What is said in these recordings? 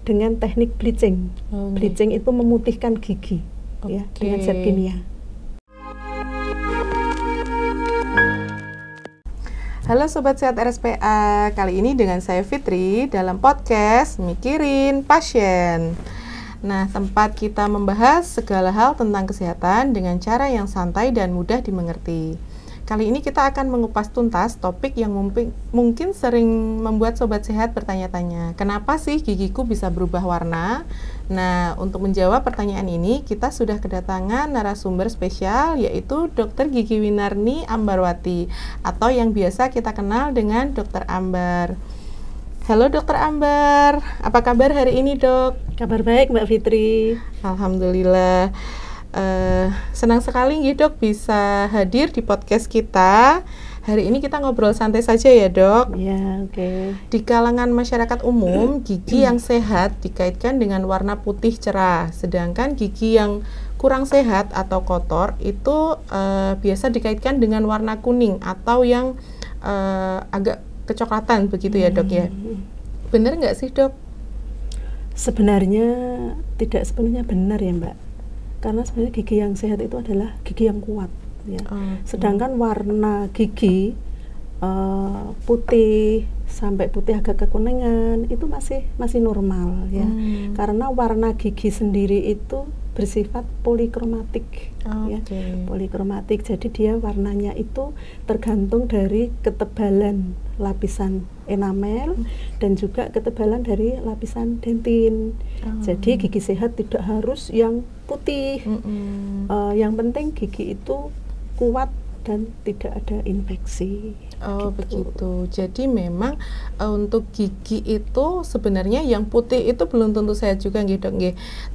dengan teknik bleaching. Bleaching itu memutihkan gigi ya dengan zat kimia. Halo Sobat Sehat RSPA, kali ini dengan saya Fitri dalam podcast Mikirin Pasien. Nah, tempat kita membahas segala hal tentang kesehatan dengan cara yang santai dan mudah dimengerti. Kali ini kita akan mengupas tuntas topik yang mungkin sering membuat Sobat Sehat bertanya-tanya, kenapa sih gigiku bisa berubah warna? Nah, untuk menjawab pertanyaan ini, kita sudah kedatangan narasumber spesial, yaitu Dr. Gigi Winarni Ambarwati, atau yang biasa kita kenal dengan Dr. Ambar. Halo Dr. Ambar, apa kabar hari ini, Dok? Kabar baik, Mbak Fitri. Alhamdulillah. Senang sekali Dok bisa hadir di podcast kita. Hari ini kita ngobrol santai saja ya, Dok. Ya, oke. Di kalangan masyarakat umum, gigi yang sehat dikaitkan dengan warna putih cerah, sedangkan gigi yang kurang sehat atau kotor itu biasa dikaitkan dengan warna kuning atau yang agak kecoklatan begitu ya, Dok ya. Benar nggak sih, Dok? Sebenarnya tidak sepenuhnya benar ya, Mbak. Karena sebenarnya gigi yang sehat itu adalah gigi yang kuat ya. Sedangkan warna gigi putih sampai putih agak kekuningan itu masih normal ya. Karena warna gigi sendiri itu bersifat polikromatik ya. Polikromatik, jadi dia warnanya itu tergantung dari ketebalan lapisan enamel dan juga ketebalan dari lapisan dentin. Jadi gigi sehat tidak harus yang putih. Yang penting gigi itu kuat dan tidak ada infeksi. Begitu. Jadi memang untuk gigi itu sebenarnya yang putih itu belum tentu sehat juga Dok.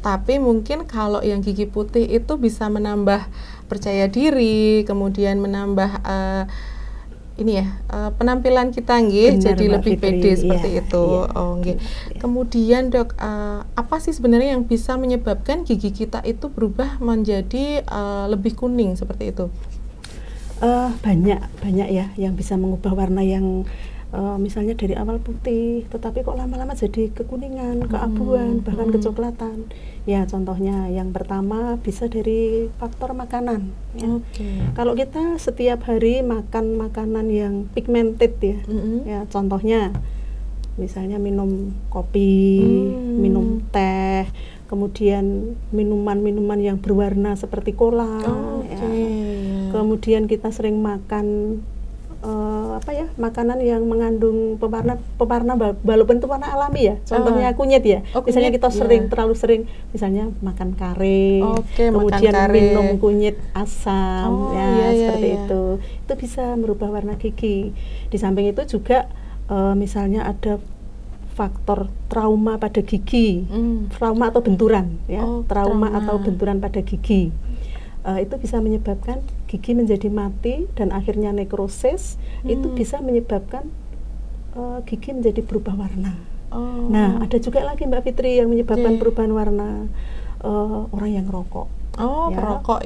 Tapi mungkin kalau yang gigi putih itu bisa menambah percaya diri, kemudian menambah penampilan kita jadi lebih pede seperti itu. Kemudian Dok, apa sih sebenarnya yang bisa menyebabkan gigi kita itu berubah menjadi lebih kuning seperti itu? Banyak ya yang bisa mengubah warna yang misalnya dari awal putih tetapi kok lama-lama jadi kekuningan, keabuan, bahkan kecoklatan. Ya, contohnya yang pertama bisa dari faktor makanan ya. Kalau kita setiap hari makan makanan yang pigmented ya, ya contohnya misalnya minum kopi, minum teh, kemudian minuman-minuman yang berwarna seperti cola ya. Kemudian kita sering makan makanan yang mengandung pewarna walaupun itu warna alami ya, contohnya kunyit ya. Misalnya kita terlalu sering misalnya makan kare, kemudian minum kunyit asam seperti itu bisa merubah warna gigi. Di samping itu juga misalnya ada faktor trauma pada gigi, trauma atau benturan ya, trauma atau benturan pada gigi. Itu bisa menyebabkan gigi menjadi mati dan akhirnya nekrosis. Itu bisa menyebabkan gigi menjadi berubah warna. Nah, ada juga lagi Mbak Fitri yang menyebabkan perubahan warna, orang yang rokok. Perokok.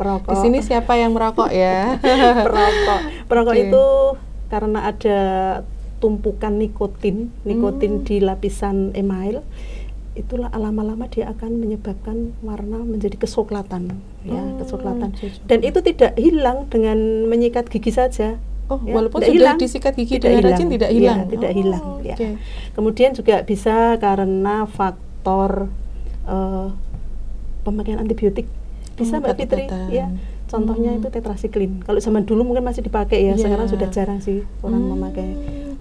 Perokok. Di sini siapa yang merokok ya? Perokok itu karena ada tumpukan nikotin di lapisan email. Itulah lama-lama dia akan menyebabkan warna menjadi kecoklatan ya, kecoklatan. Dan itu tidak hilang dengan menyikat gigi saja. Walaupun sudah disikat gigi dengan rajin tidak hilang. Ya, tidak hilang ya. Kemudian juga bisa karena faktor pemakaian antibiotik. Bisa Mbak Fitri ya. Contohnya itu tetrasiklin. Kalau zaman dulu mungkin masih dipakai ya, sekarang sudah jarang sih orang memakai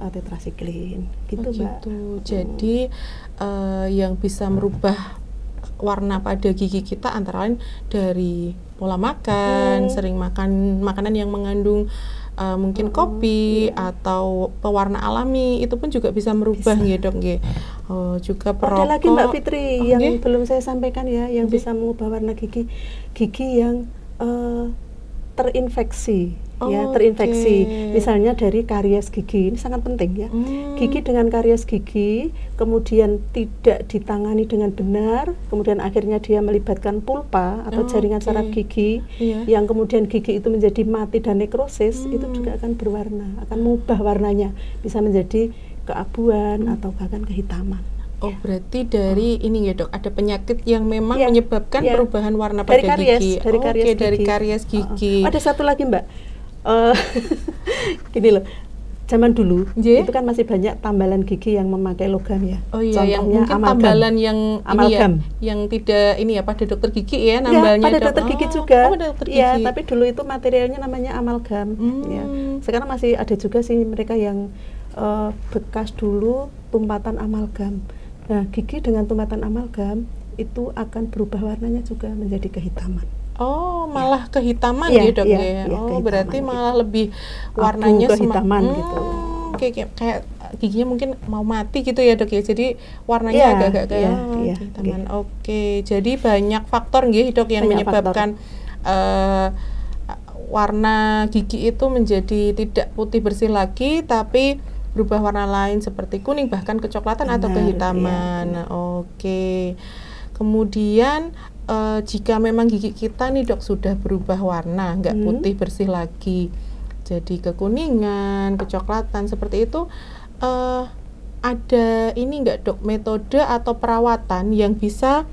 tetrasiklin. Gitu, Mbak. Jadi yang bisa merubah warna pada gigi kita antara lain dari pola makan, sering makan makanan yang mengandung mungkin kopi atau pewarna alami, itu pun juga bisa merubah ya, Dok. Juga perokok. Ada lagi Mbak Fitri yang belum saya sampaikan ya, yang bisa mengubah warna gigi yang terinfeksi terinfeksi. Misalnya dari karies gigi, ini sangat penting ya. Gigi dengan karies gigi kemudian tidak ditangani dengan benar, kemudian akhirnya dia melibatkan pulpa atau jaringan saraf gigi, yang kemudian gigi itu menjadi mati dan nekrosis, itu juga akan berwarna, akan mengubah warnanya, bisa menjadi keabuan atau bahkan kehitaman. Oh, berarti dari ini ya, Dok, ada penyakit yang memang Ya, menyebabkan ya. perubahan warna Dari pada karies, gigi. dari karies Oke, dari gigi. karies gigi. Ada satu lagi, Mbak. Eh, Gini loh. Zaman dulu Nggih. itu kan masih banyak tambalan gigi yang memakai logam ya. Oh iya, yang Contohnya mungkin amalgam. tambalan yang Amalgam. ini ya, yang tidak ini ya pada dokter gigi ya Enggak, nambalnya, pada Dok. dokter gigi juga. Oh, pada dokter Iya, gigi. tapi dulu itu materialnya namanya amalgam. Ya. Sekarang masih ada juga sih mereka yang bekas dulu tumpatan amalgam. Nah, gigi dengan tumpatan amalgam itu akan berubah warnanya juga menjadi kehitaman. Oh, malah kehitaman Iya, ya, Dok iya, ya. iya, Oh, kehitaman berarti gitu. malah lebih Abu warnanya kehitaman gitu. Kayak giginya mungkin mau mati gitu ya, Dok ya. Jadi warnanya Iya, agak-agak kayak iya, kehitaman. iya. Oke. Jadi banyak faktor nggih, Dok, yang Banyak menyebabkan warna gigi itu menjadi tidak putih bersih lagi tapi berubah warna lain seperti kuning bahkan kecoklatan atau Benar, kehitaman. iya. Nah, oke. Kemudian jika memang gigi kita nih, Dok, sudah berubah warna, nggak putih bersih lagi, jadi kekuningan, kecoklatan seperti itu, ada ini nggak, Dok, metode atau perawatan yang bisa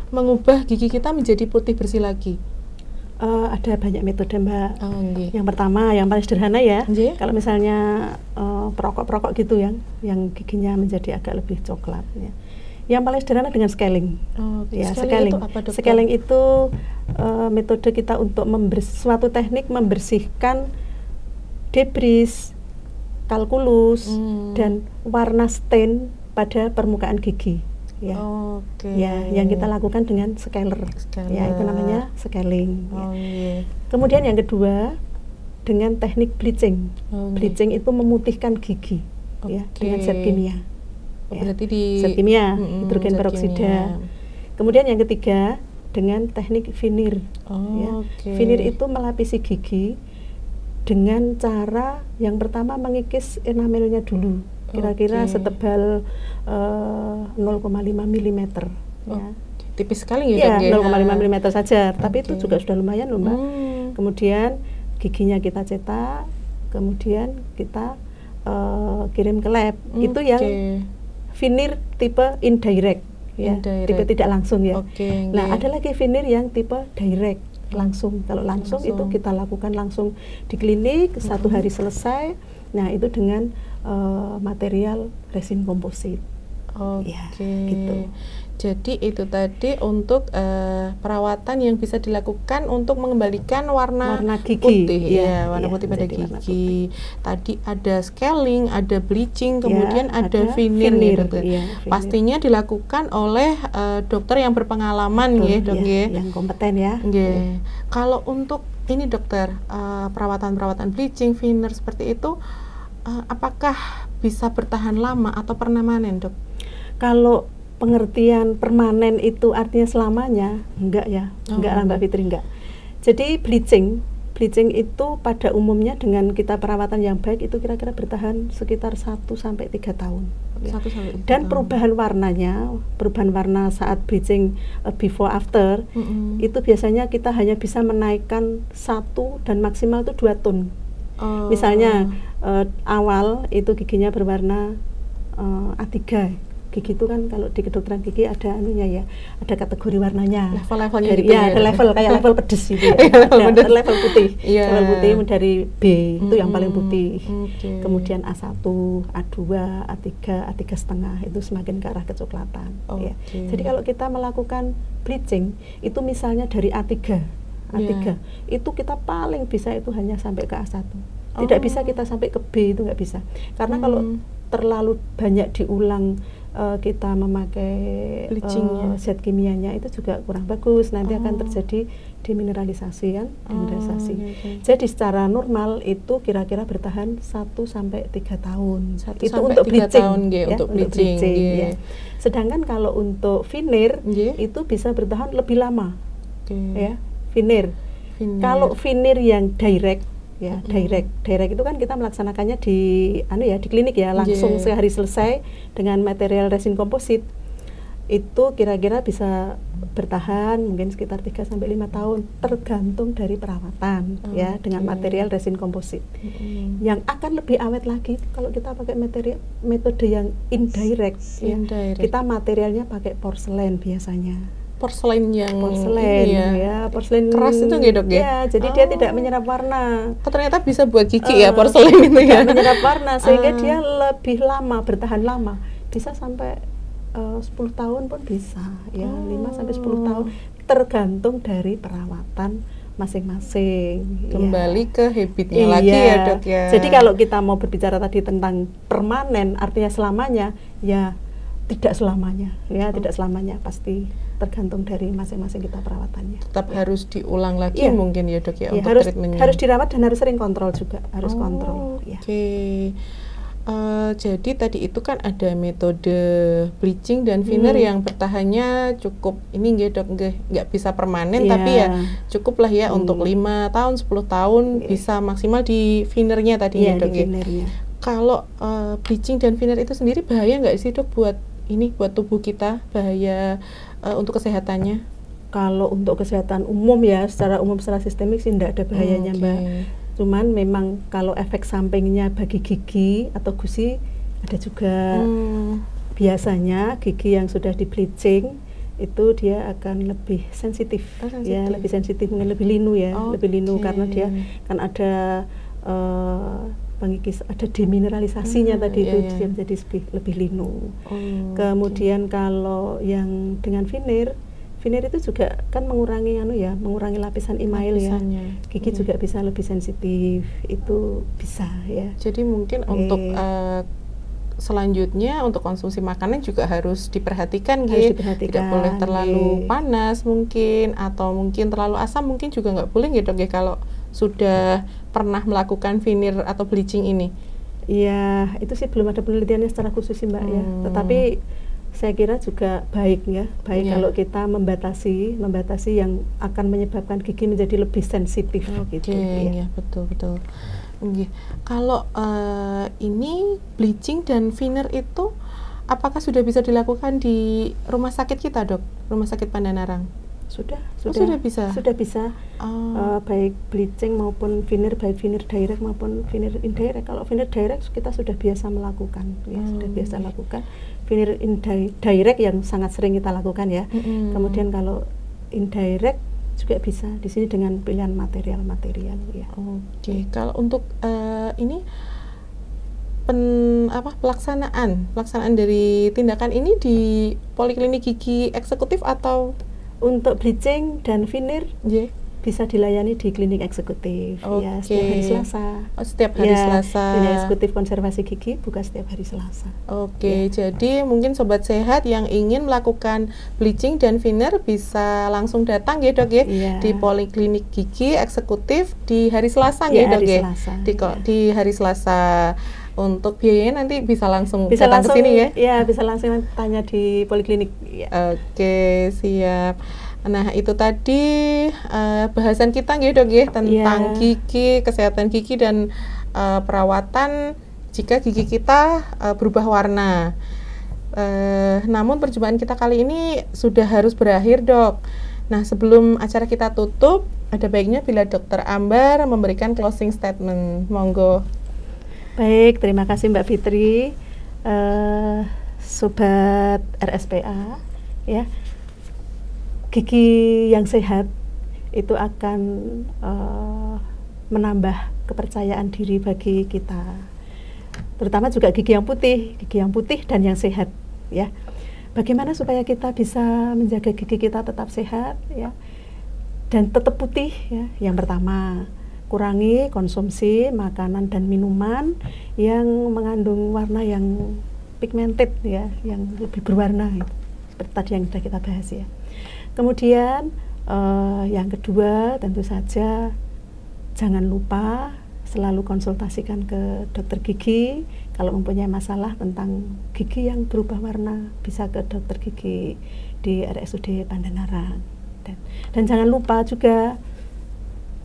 mengubah gigi kita menjadi putih bersih lagi? Ada banyak metode, Mbak. Oh, nggih. Yang pertama, yang paling sederhana ya, Nggih. kalau misalnya perokok-perokok gitu yang giginya menjadi agak lebih coklat ya. Yang paling sederhana dengan scaling. Oh, Ya, scaling itu apa, Dokter? Scaling itu metode kita untuk suatu teknik membersihkan debris, kalkulus, dan warna stain pada permukaan gigi. Ya. Oke. Ya, yang kita lakukan dengan scaler. Ya, itu namanya scaling. Oh, iya. Kemudian yang kedua dengan teknik bleaching. Oh, Bleaching itu memutihkan gigi, ya, dengan zat kimia. Oh, Ya, berarti di zat kimia, hidrogen zat peroksida. kimia. Kemudian yang ketiga dengan teknik veneer. Ya. Oke. Veneer itu melapisi gigi dengan cara yang pertama mengikis enamelnya dulu. Kira-kira Oke. setebal 0,5 mm. Ya. Tipis sekali Ya, ya, Dok, 0,5 mm saja, tapi itu Oke. juga sudah lumayan loh, Mbak. Kemudian giginya kita cetak, kemudian kita kirim ke lab. Itu yang veneer tipe indirect, ya, Indirect. tipe tidak langsung ya. Oke, Nah, nggih. ada lagi veneer yang tipe direct, langsung. Kalau langsung itu kita lakukan langsung di klinik, 1 hari selesai. Nah, itu dengan material resin komposit. Oke. Ya, gitu. Jadi itu tadi untuk perawatan yang bisa dilakukan untuk mengembalikan warna gigi. putih, Iya, warna iya, putih pada menjadi warna gigi. Tadi ada scaling, ada bleaching, kemudian Ya, ada ada veneer, ya, veneer, Dokter. iya, veneer. Pastinya dilakukan oleh dokter yang berpengalaman, Betul, ya, Dok, iya, ya. yang kompeten ya. Nggih. Kalau untuk ini, Dokter, perawatan-perawatan bleaching, veneer seperti itu, apakah bisa bertahan lama atau permanen, Dok? Kalau pengertian permanen itu artinya selamanya, enggak ya, enggak lah Mbak Fitri, enggak. Jadi bleaching itu pada umumnya dengan kita perawatan yang baik itu kira-kira bertahan sekitar 1 sampai 3 tahun. 1 sampai 3 Dan tahun. perubahan warna saat bleaching before after itu biasanya kita hanya bisa menaikkan 1 dan maksimal itu 2 ton. Misalnya awal itu giginya berwarna A3. Gigi itu kan kalau di kedokteran gigi ada anunya ya, ada kategori warnanya. Level-levelnya Dari, gitu ya, ya. ada level kayak level pedes gitu ya. Ada level putih. Iya. Level putih dari B itu yang paling putih. Oke. Kemudian A1, A2, A3, A3,5 itu semakin ke arah kecoklatan. Ya. Oke. Jadi kalau kita melakukan bleaching itu misalnya dari A3 itu kita paling bisa itu hanya sampai ke A1. Tidak bisa kita sampai ke B, itu nggak bisa. Karena kalau terlalu banyak diulang kita memakai zat kimianya itu juga kurang bagus, nanti akan terjadi demineralisasi kan, demineralisasi. Jadi secara normal itu kira-kira bertahan 1 sampai 3 tahun. Itu untuk bleaching, tahun, ya, untuk bleaching. ya. Sedangkan kalau untuk veneer itu bisa bertahan lebih lama. Ya, veneer. Kalau veneer yang direct ya, direct itu kan kita melaksanakannya di klinik ya, langsung sehari selesai dengan material resin komposit. itu kira-kira bisa bertahan mungkin sekitar 3-5 tahun tergantung dari perawatan ya dengan material resin komposit. Yang akan lebih awet lagi kalau kita pakai metode yang indirect. Ya. Kita materialnya pakai porselen biasanya. Porselen yang porselen keras itu nggak, Dok ya? Ya, jadi dia tidak menyerap warna. Ternyata bisa buat gigi ya porselen itu ya. Menyerap warna sehingga dia lebih lama, bertahan lama. Bisa sampai 10 tahun pun bisa ya, 5-10 tahun tergantung dari perawatan masing-masing. Kembali ke habitnya lagi ya, Dok ya. Jadi kalau kita mau berbicara tadi tentang permanen, artinya selamanya, ya tidak selamanya, ya tidak selamanya, pasti tergantung dari masing-masing kita perawatannya. Tetap harus diulang lagi mungkin ya, Dok ya, untuk treatmentnya. Harus dirawat dan harus sering kontrol juga, harus kontrol. Oke. Jadi tadi itu kan ada metode bleaching dan thinner yang bertahannya cukup ini nggih, Dok, nggak bisa permanen tapi ya cukup lah ya untuk 5 tahun 10 tahun bisa maksimal di thinnernya tadi ya, Dok. Kalau bleaching dan thinner itu sendiri bahaya nggak sih, Dok, buat tubuh kita, bahaya untuk kesehatannya? Kalau untuk kesehatan umum ya, secara sistemik sih tidak ada bahayanya, Mbak. Cuman memang kalau efek sampingnya bagi gigi atau gusi ada juga. Biasanya gigi yang sudah di bleaching itu dia akan lebih sensitif. Ya, lebih sensitif, mungkin lebih linu ya, lebih linu karena dia kan ada pengikis, ada demineralisasinya tadi itu dia menjadi lebih linu. Kemudian kalau yang dengan veneer itu juga kan mengurangi mengurangi lapisan email ya. Gigi juga bisa lebih sensitif, itu bisa ya. Jadi mungkin untuk selanjutnya untuk konsumsi makanan juga harus diperhatikan gitu. Tidak boleh terlalu panas mungkin, atau mungkin terlalu asam mungkin juga nggak boleh gitu, Dok ya, kalau sudah pernah melakukan veneer atau bleaching ini. Iya, itu sih belum ada penelitiannya secara khusus sih, Mbak ya. Tetapi saya kira juga baik kalau kita membatasi yang akan menyebabkan gigi menjadi lebih sensitif gitu ya. Betul. Kalau ini bleaching dan thinner itu apakah sudah bisa dilakukan di rumah sakit kita, Dok? Rumah sakit Pandanarang? Sudah bisa. Baik bleaching maupun thinner, baik thinner direct maupun thinner indirect. Kalau thinner direct kita sudah biasa melakukan, sudah biasa lakukan. Thinner direct yang sangat sering kita lakukan ya. Kemudian kalau indirect juga bisa di sini dengan pilihan material ya. Kalau untuk ini pelaksanaan dari tindakan ini di Poliklinik Gigi Eksekutif atau untuk bleaching dan thinner bisa dilayani di klinik eksekutif ya, setiap hari Selasa. Setiap hari Selasa. Klinik eksekutif konservasi gigi buka setiap hari Selasa. Jadi mungkin sobat sehat yang ingin melakukan bleaching dan thinner bisa langsung datang ya, Dok ya, di Poliklinik Gigi Eksekutif di hari Selasa ya, Dok ya. Di hari Selasa. Untuk biayanya nanti bisa langsung datang ke sini ya? Iya, bisa langsung tanya di poliklinik. Siap. Nah, itu tadi bahasan kita nggih, Dok ya, tentang gigi, kesehatan gigi dan perawatan jika gigi kita berubah warna. Namun perjumpaan kita kali ini sudah harus berakhir, Dok. Nah, sebelum acara kita tutup, ada baiknya bila Dr. Ambar memberikan closing statement. Monggo. Baik, terima kasih Mbak Fitri, Sobat RSPA ya. Gigi yang sehat itu akan menambah kepercayaan diri bagi kita, terutama juga gigi yang putih dan yang sehat ya. Bagaimana supaya kita bisa menjaga gigi kita tetap sehat ya dan tetap putih ya? Yang pertama, kurangi konsumsi makanan dan minuman yang mengandung warna yang pigmented ya, yang lebih berwarna gitu, seperti tadi yang sudah kita bahas ya. Kemudian yang kedua, tentu saja jangan lupa selalu konsultasikan ke dokter gigi kalau mempunyai masalah tentang gigi yang berubah warna, bisa ke dokter gigi di RSUD Pandanarang. Dan jangan lupa juga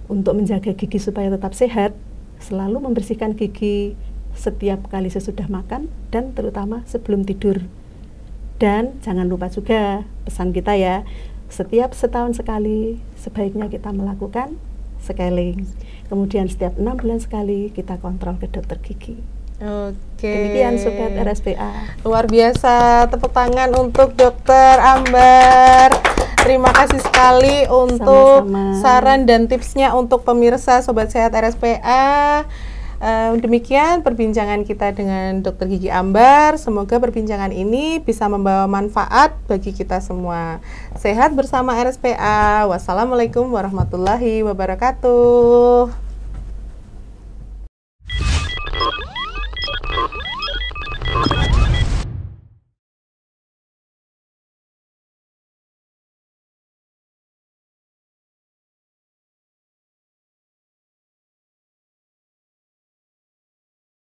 untuk menjaga gigi supaya tetap sehat, selalu membersihkan gigi setiap kali sesudah makan dan terutama sebelum tidur. Dan jangan lupa juga pesan kita ya, setiap setahun sekali sebaiknya kita melakukan scaling. Kemudian setiap 6 bulan sekali kita kontrol ke dokter gigi. Oke. Demikian Sobat RSPA. Luar biasa, tepuk tangan untuk Dokter Ambar. Terima kasih sekali untuk Sama-sama. saran dan tipsnya untuk pemirsa Sobat Sehat RSPA. Demikian perbincangan kita dengan Dokter Gigi Ambar. Semoga perbincangan ini bisa membawa manfaat bagi kita semua. Sehat bersama RSPA. Wassalamualaikum warahmatullahi wabarakatuh.